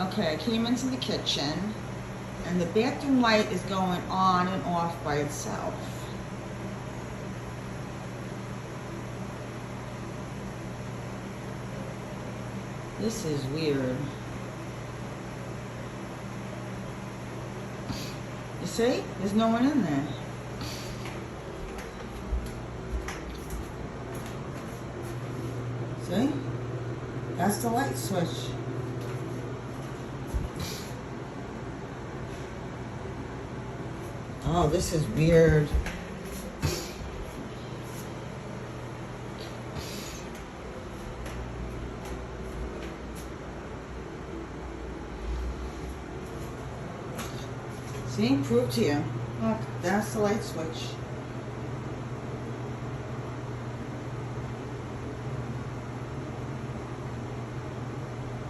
Okay, I came into the kitchen and the bathroom light is going on and off by itself. This is weird. You see? There's no one in there. See? That's the light switch. Oh, this is weird. See? Prove to you. Look, that's the light switch.